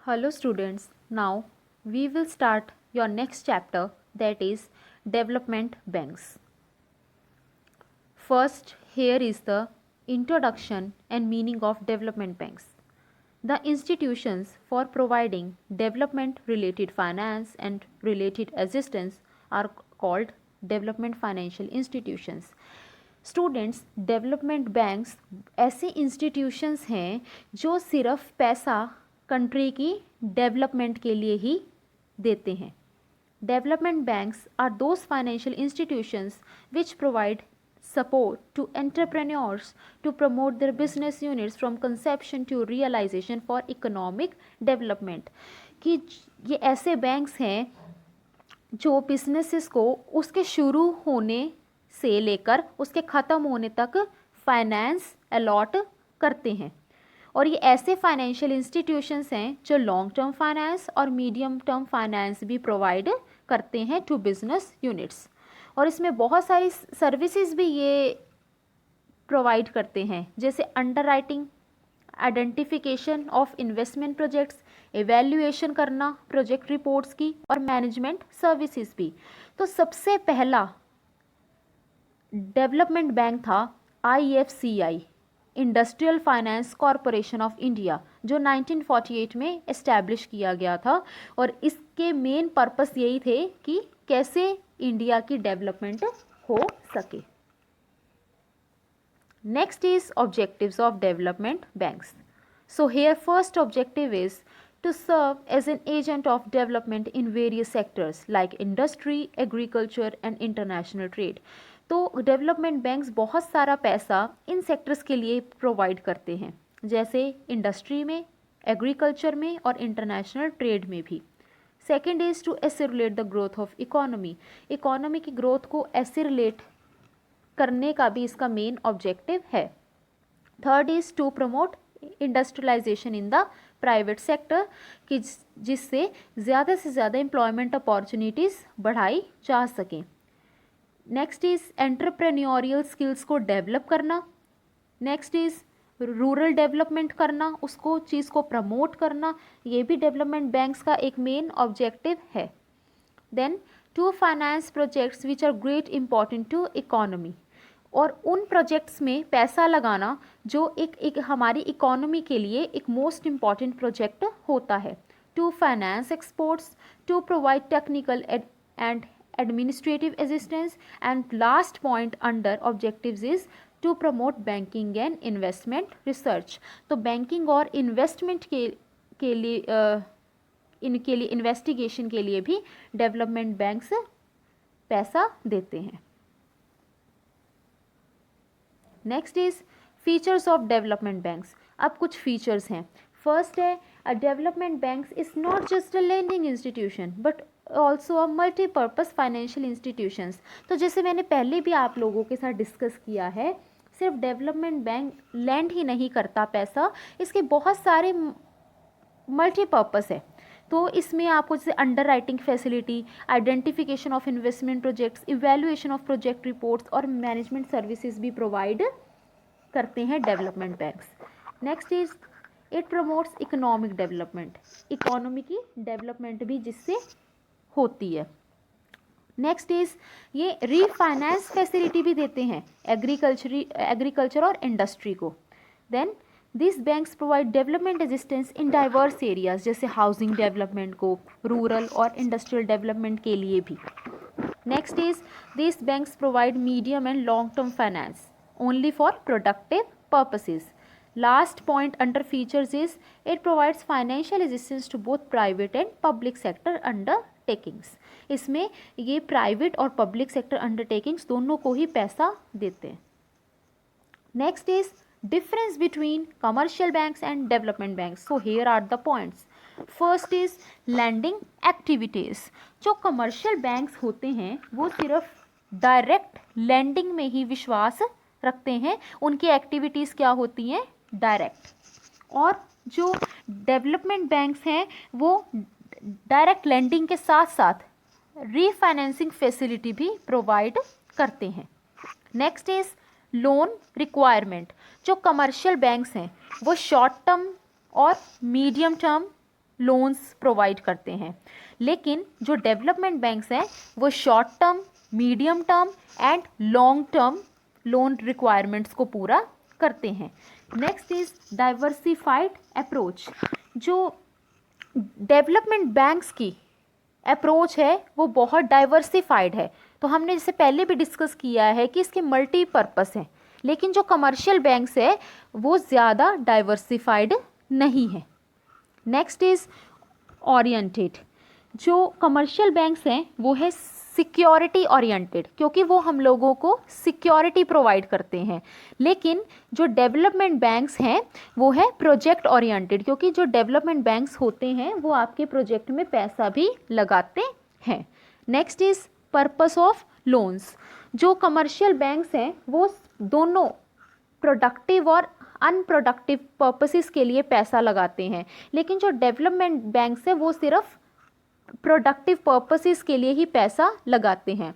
Hello students, now we will start your next chapter, that is development banks. First, here is the introduction and meaning of development banks. The institutions for providing development related finance and related assistance are called development financial institutions. Students, development banks ऐसे institutions हैं जो सिर्फ पैसा country की development के लिए ही देते हैं. Development banks are those financial institutions which provide support to entrepreneurs to promote their business units from conception to realization for economic development. कि ये ऐसे बैंक्स हैं जो बिजनेसेस को उसके शुरू होने से लेकर उसके ख़त्म होने तक फाइनेंस अलॉट करते हैं. और ये ऐसे फाइनेंशियल इंस्टीट्यूशंस हैं जो लॉन्ग टर्म फाइनेंस और मीडियम टर्म फाइनेंस भी प्रोवाइड करते हैं टू बिजनेस यूनिट्स. और इसमें बहुत सारी सर्विसेज भी ये प्रोवाइड करते हैं, जैसे under writing, identification of investment projects, evaluation करना प्रोजेक्ट रिपोर्ट्स की, और मैनेजमेंट सर्विसेज भी. तो सबसे पहला डेवलपमेंट बैंक था IFCI, industrial finance corporation of India, जो 1948 में एस्टैब्लिश किया गया था. और इसके मेन पर्पस यही थे कि कैसे इंडिया की डेवलपमेंट हो सके. Next is objectives of development banks. So hair first objective is to serve as an agent of development in various sectors like industry, agriculture and international trade. तो development banks बहुत सारा पैसा इन sectors के लिए provide करते हैं, जैसे industry में, एग्रीकल्चर में और इंटरनेशनल ट्रेड में भी. Second is to accelerate the growth of economy. Economy की ग्रोथ को एसिलेट करने का भी इसका मेन ऑब्जेक्टिव है. Third is to promote industrialization in the private sector, कि जिससे ज़्यादा से ज़्यादा एम्प्लॉयमेंट अपॉर्चुनिटीज़ बढ़ाई जा सकें. नेक्स्ट इज़ एंटरप्रेन्योरियल स्किल्स को डेवलप करना. नेक्स्ट इज़ रूरल डेवलपमेंट करना, उसको चीज़ को प्रमोट करना, ये भी डेवलपमेंट बैंक्स का एक मेन ऑब्जेक्टिव है. Then to finance projects which are great important to economy, और उन प्रोजेक्ट्स में पैसा लगाना जो एक हमारी इकोनॉमी के लिए एक मोस्ट इम्पॉर्टेंट प्रोजेक्ट होता है. To finance exports, to provide technical and administrative assistance, and last point under objectives is to promote banking and investment research. तो बैंकिंग और इन्वेस्टमेंट के लिए इनके लिए इन्वेस्टिगेशन के लिए भी डेवलपमेंट बैंक्स पैसा देते हैं. Next is features of development banks. अब कुछ फीचर्स हैं. फर्स्ट है, a development banks is not just a lending institution but also a multipurpose financial institutions. तो जैसे मैंने पहले भी आप लोगों के साथ डिस्कस किया है, सिर्फ डेवलपमेंट बैंक लैंड ही नहीं करता पैसा, इसके बहुत सारे मल्टीपर्पज़ है. तो इसमें आपको जैसे underwriting facility, identification of investment projects, evaluation of project reports और मैनेजमेंट सर्विसेज भी प्रोवाइड करते हैं development banks. Next is it promotes economic development. Economy की डेवलपमेंट भी जिससे होती है. नेक्स्ट इज ये रीफाइनेंस फैसिलिटी भी देते हैं एग्रीकल्चर और इंडस्ट्री को. Then this banks provide development assistance in diverse areas, जैसे हाउसिंग डेवलपमेंट को, रूरल और इंडस्ट्रियल डेवलपमेंट के लिए भी. Next is this banks provide medium and long term finance only for productive purposes. Last point under features is it provides financial assistance to both private and public sector undertakings. इसमें ये private और public sector undertakings दोनों को ही पैसा देते हैं. Next is difference between commercial banks and development banks. So here are the points. First is lending activities. जो commercial banks होते हैं वो सिर्फ डायरेक्ट लैंडिंग में ही विश्वास रखते हैं. उनकी एक्टिविटीज़ क्या होती हैं? डायरेक्ट. और जो डेवलपमेंट बैंक्स हैं वो डायरेक्ट लैंडिंग के साथ साथ रीफाइनेंसिंग फैसिलिटी भी प्रोवाइड करते हैं. Next is loan requirement. जो कमर्शियल बैंक्स हैं वो शॉर्ट टर्म और मीडियम टर्म लोन्स प्रोवाइड करते हैं, लेकिन जो डेवलपमेंट बैंक्स हैं वो short term, medium term and long term loan requirements को पूरा करते हैं। Next is diversified approach. जो डेवलपमेंट बैंक्स की अप्रोच है वो बहुत डाइवर्सिफाइड है। तो हमने जैसे पहले भी डिस्कस किया है कि इसके मल्टीपर्पस हैं, लेकिन जो कमर्शियल बैंक्स है वो ज़्यादा डाइवर्सिफाइड नहीं है। Next is oriented. जो कमर्शियल बैंक्स हैं वो है सिक्योरिटी ओरिएंटेड, क्योंकि वो हम लोगों को सिक्योरिटी प्रोवाइड करते हैं, लेकिन जो डेवलपमेंट बैंक्स हैं वो है प्रोजेक्ट ओरिएंटेड, क्योंकि जो डेवलपमेंट बैंक्स होते हैं वो आपके प्रोजेक्ट में पैसा भी लगाते हैं। Next is purpose of loans. जो कमर्शियल बैंक्स हैं वो दोनों प्रोडक्टिव और अनप्रोडक्टिव पर्पसेस के लिए पैसा लगाते हैं, लेकिन जो डेवलपमेंट बैंक्स है वो सिर्फ प्रोडक्टिव पर्पसेस के लिए ही पैसा लगाते हैं।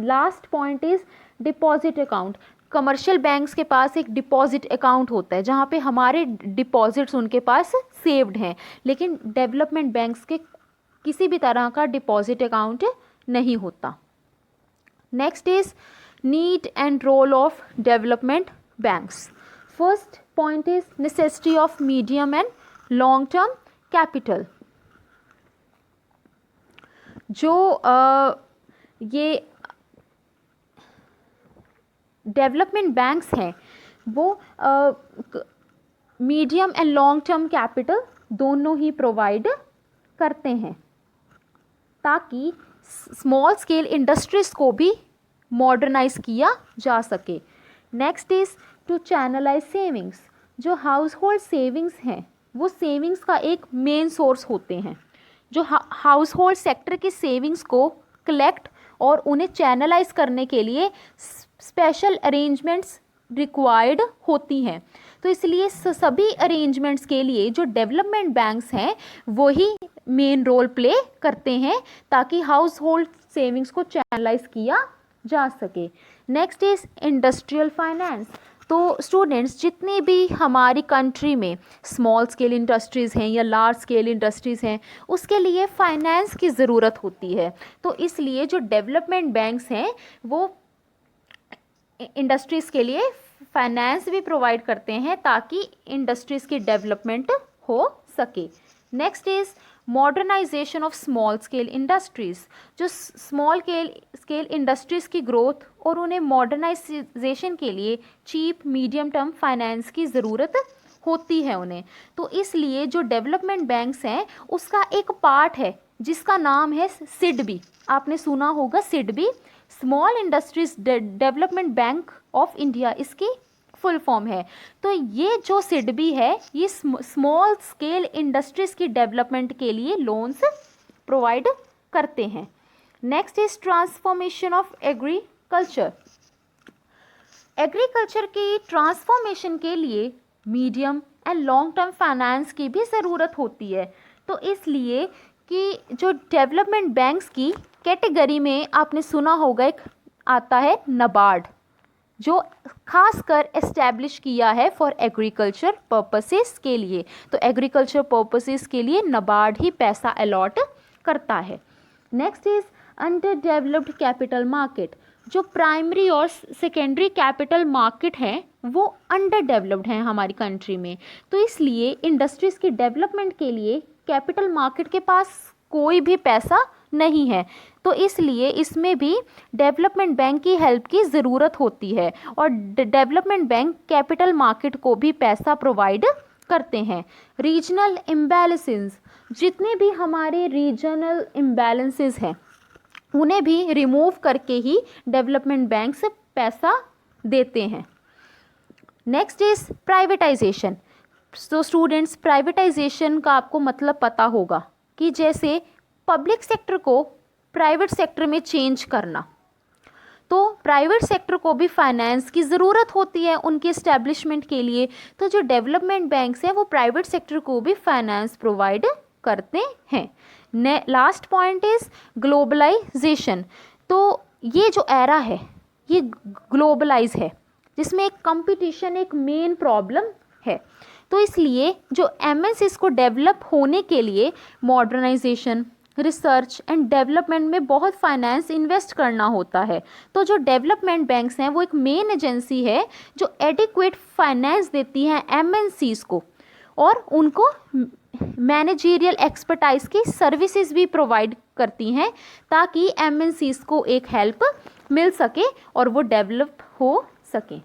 Last point is deposit account. Commercial banks के पास एक डिपॉजिट अकाउंट होता है जहाँ पे हमारे डिपॉजिट्स उनके पास सेव्ड हैं, लेकिन डेवलपमेंट बैंक्स के किसी भी तरह का डिपॉजिट अकाउंट नहीं होता। Next is need and role of development banks. First point is necessity of medium and long term capital. जो ये डेवलपमेंट बैंक्स हैं वो medium and long term capital दोनों ही प्रोवाइड करते हैं, ताकि स्मॉल स्केल इंडस्ट्रीज़ को भी मॉडर्नाइज किया जा सके। Next is to channelize savings. जो हाउस होल्ड सेविंग्स हैं वो सेविंग्स का एक मेन सोर्स होते हैं। जो हाउस होल्ड सेक्टर की सेविंग्स को कलेक्ट और उन्हें चैनलाइज करने के लिए स्पेशल अरेंजमेंट्स रिक्वायर्ड होती हैं। तो इसलिए सभी अरेंजमेंट्स के लिए जो डेवलपमेंट बैंक्स हैं वही मेन रोल प्ले करते हैं, ताकि हाउस होल्ड सेविंग्स को चैनलाइज किया जा सके। Next is industrial finance. तो स्टूडेंट्स, जितनी भी हमारी कंट्री में स्मॉल स्केल इंडस्ट्रीज़ हैं या लार्ज स्केल इंडस्ट्रीज़ हैं, उसके लिए फाइनेंस की ज़रूरत होती है। तो इसलिए जो डेवलपमेंट बैंक्स हैं वो इंडस्ट्रीज़ के लिए फाइनेंस भी प्रोवाइड करते हैं, ताकि इंडस्ट्रीज़ की डेवलपमेंट हो सके। Next is modernization of small scale industries. जो स्मॉल स्केल इंडस्ट्रीज़ की ग्रोथ और उन्हें मॉडर्नाइजेशन के लिए चीप मीडियम टर्म फाइनेंस की ज़रूरत होती है उन्हें। तो इसलिए जो डेवलपमेंट बैंक्स हैं उसका एक पार्ट है जिसका नाम है सिडबी। आपने सुना होगा SIDBI, small industries development bank of India इसकी फुल फॉर्म है। तो ये जो सिडबी है ये स्मॉल स्केल इंडस्ट्रीज़ की डेवलपमेंट के लिए लोन्स प्रोवाइड करते हैं। Next is transformation of agriculture. Agriculture की ट्रांसफॉर्मेशन के लिए medium and long term finance की भी ज़रूरत होती है। तो इसलिए कि जो डेवलपमेंट बैंक्स की कैटेगरी में आपने सुना होगा एक आता है नबार्ड, जो खासकर एस्टैब्लिश किया है फॉर एग्रीकल्चर पर्पसेस के लिए। तो एग्रीकल्चर पर्पसेस के लिए नबार्ड ही पैसा अलॉट करता है। Next is under developed capital market. जो प्राइमरी और सेकेंडरी कैपिटल मार्केट हैं वो अंडर डेवलप्ड हैं हमारी कंट्री में। तो इसलिए इंडस्ट्रीज़ की डेवलपमेंट के लिए कैपिटल मार्केट के पास कोई भी पैसा नहीं है। तो इसलिए इसमें भी डेवलपमेंट बैंक की हेल्प की ज़रूरत होती है, और डेवलपमेंट बैंक कैपिटल मार्केट को भी पैसा प्रोवाइड करते हैं। रीजनल इम्बैलेंसेस, जितने भी हमारे रीजनल इम्बैलेंसेस हैं उन्हें भी रिमूव करके ही डेवलपमेंट बैंक से पैसा देते हैं। Next is privatisation. तो स्टूडेंट्स, प्राइवेटाइजेशन का आपको मतलब पता होगा कि जैसे पब्लिक सेक्टर को प्राइवेट सेक्टर में चेंज करना, तो प्राइवेट सेक्टर को भी फाइनेंस की ज़रूरत होती है उनके इस्टेब्लिशमेंट के लिए। तो जो डेवलपमेंट बैंक्स हैं वो प्राइवेट सेक्टर को भी फाइनेंस प्रोवाइड करते हैं। Last point is globalization. तो ये जो एरा है ये ग्लोबलाइज है, जिसमें एक कंपटीशन एक मेन प्रॉब्लम है। तो इसलिए जो एमएनसीज को डेवलप होने के लिए मॉडर्नाइजेशन, रिसर्च एंड डेवलपमेंट में बहुत फाइनेंस इन्वेस्ट करना होता है। तो जो डेवलपमेंट बैंक्स हैं वो एक मेन एजेंसी है जो एडिक्वेट फाइनेंस देती हैं एमएनसीज को, और उनको मैनेजरियल एक्सपर्टाइज की सर्विसेज भी प्रोवाइड करती हैं ताकि एमएनसीज को एक हेल्प मिल सके और वो डेवलप हो सके।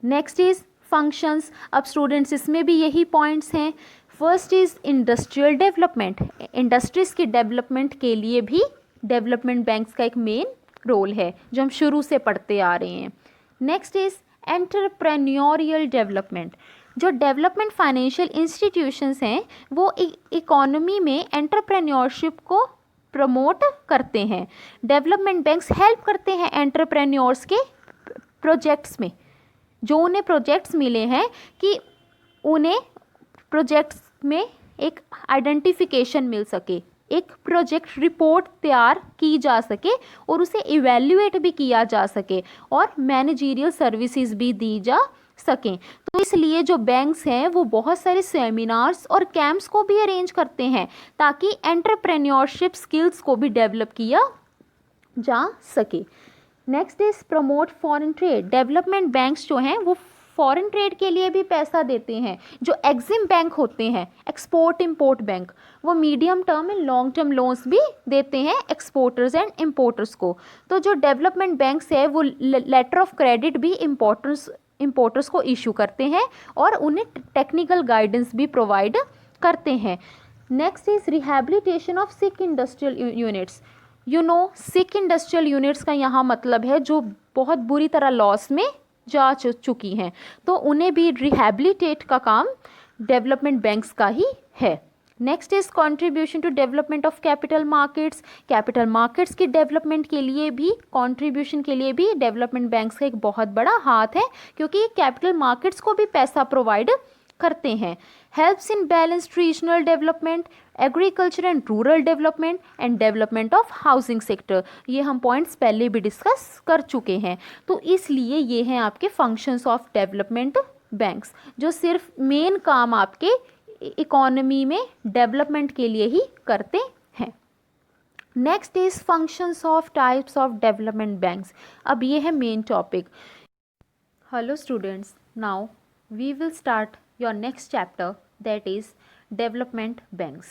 Next is functions. अब स्टूडेंट्स इसमें भी यही पॉइंट्स हैं। First is industrial development. Industries के डेवलपमेंट के लिए भी डेवलपमेंट बैंक्स का एक मेन रोल है जो हम शुरू से पढ़ते आ रहे हैं। Next is entrepreneurial development. जो डेवलपमेंट फाइनेंशियल इंस्टीट्यूशंस हैं वो इकोनॉमी में एंटरप्रेन्योरशिप को प्रमोट करते हैं। डेवलपमेंट बैंक्स हेल्प करते हैं एंटरप्रेन्योर्स के प्रोजेक्ट्स में, जो उन्हें प्रोजेक्ट्स मिले हैं कि उन्हें प्रोजेक्ट्स में एक आइडेंटिफिकेशन मिल सके, एक प्रोजेक्ट रिपोर्ट तैयार की जा सके और उसे इवैल्यूएट भी किया जा सके और मैनेजरियल सर्विसेज भी दी जा सकें। तो इसलिए जो बैंक्स हैं वो बहुत सारे सेमिनार्स और कैंप्स को भी अरेंज करते हैं ताकि एंटरप्रेन्योरशिप स्किल्स को भी डेवलप किया जा सके। Next is promote foreign trade. Development banks जो हैं वो फॉरेन ट्रेड के लिए भी पैसा देते हैं। जो एग्जिम बैंक होते हैं, एक्सपोर्ट इंपोर्ट बैंक, वो medium term and long term loans भी देते हैं एक्सपोर्टर्स एंड इंपोर्टर्स को। तो जो डेवलपमेंट बैंक्स है वो लेटर ऑफ क्रेडिट भी इंपोर्टर्स को इशू करते हैं और उन्हें टेक्निकल गाइडेंस भी प्रोवाइड करते हैं। Next is rehabilitation of sick industrial units. Sick industrial units का यहाँ मतलब है जो बहुत बुरी तरह लॉस में जा चुकी हैं, तो उन्हें भी रिहैबिलिटेट का काम डेवलपमेंट बैंक्स का ही है। Next is contribution to development of capital markets. Capital markets की डेवलपमेंट के लिए भी, कंट्रीब्यूशन के लिए भी डेवलपमेंट बैंक्स का एक बहुत बड़ा हाथ है क्योंकि ये कैपिटल मार्केट्स को भी पैसा प्रोवाइड करते हैं। Helps in balanced regional development, agriculture and rural development and development of housing sector. ये हम पॉइंट्स पहले भी डिस्कस कर चुके हैं। तो इसलिए ये हैं आपके फंक्शंस ऑफ डेवलपमेंट बैंक्स जो सिर्फ मेन काम आपके इकोनॉमी में डेवलपमेंट के लिए ही करते हैं। Next is functions of types of development banks. अब ये है main topic. Hello students, now we will start your next chapter, that is development banks.